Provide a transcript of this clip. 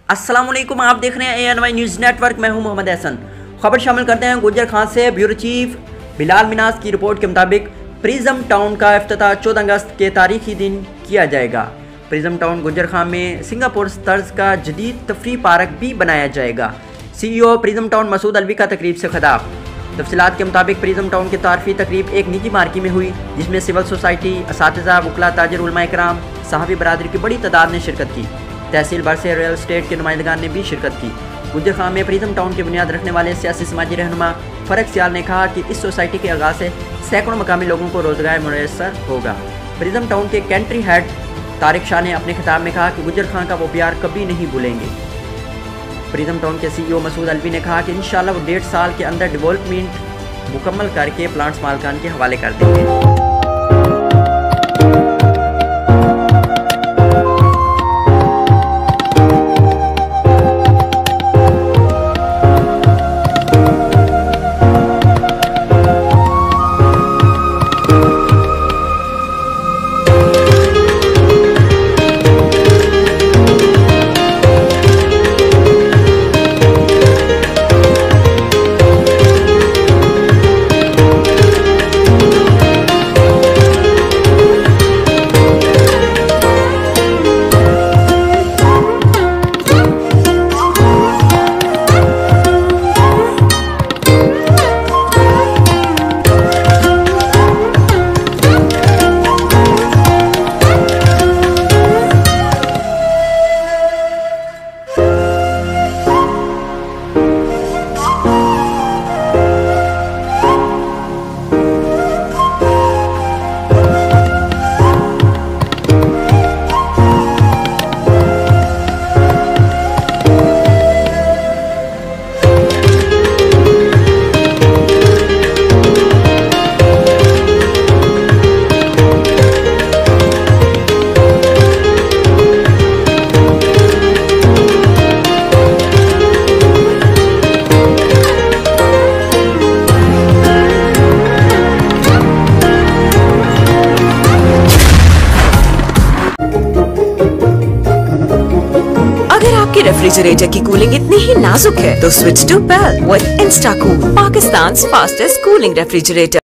अस्सलाम वालेकुम, आप देख रहे हैं ANY न्यूज़ नेटवर्क। मैं हूं मोहम्मद एहसन। खबर शामिल करते हैं गुज्जर खान से। ब्यूरो चीफ बिलाल मिनास की रिपोर्ट के मुताबिक प्रिज्म टाउन का इफ्तिताह 14 अगस्त के तारीखी दिन किया जाएगा। प्रिज्म टाउन गुज्जर खान में सिंगापुर तर्ज का जदीद तफरी पार्क भी बनाया जाएगा। CEO Prism Town Masood Alvi का तकरीब से खिताब। तफसीलात के मुताबिक प्रिज्म टाउन की तारफी तकरीब एक निजी मार्की में हुई, जिसमें सिविल सोसाइटी, असातिज़ा, वकला, ताजिर, उलमा इकराम, साहबी बरादरी की बड़ी तादाद ने शिरकत की। तहसील भर से रियल एस्टेट के नुमाइंदगान ने भी शिरकत की। गुज्जर खान में प्रिज्म टाउन की बुनियाद रखने वाले सियासी समाजी रहनुमा फ़रक सियाल ने कहा कि इस सोसाइटी के आगाज़ से सैकड़ों मकामी लोगों को रोज़गार मुयस्सर होगा। प्रिज्म टाउन के कंट्री हेड तारिक शाह ने अपने खिताब में कहा कि गुज्जर खान का वो प्यार कभी नहीं भूलेंगे। प्रिज्म टाउन के CEO मसूद अलवी ने कहा कि इंशाल्लाह वो 1.5 साल के अंदर डेवलपमेंट मुकम्मल करके प्लांट्स मालिकान के हवाले कर देंगे। रेफ्रिजरेटर की कूलिंग इतनी ही नाजुक है तो switch to pale with Instacool, Pakistan fastest cooling refrigerator.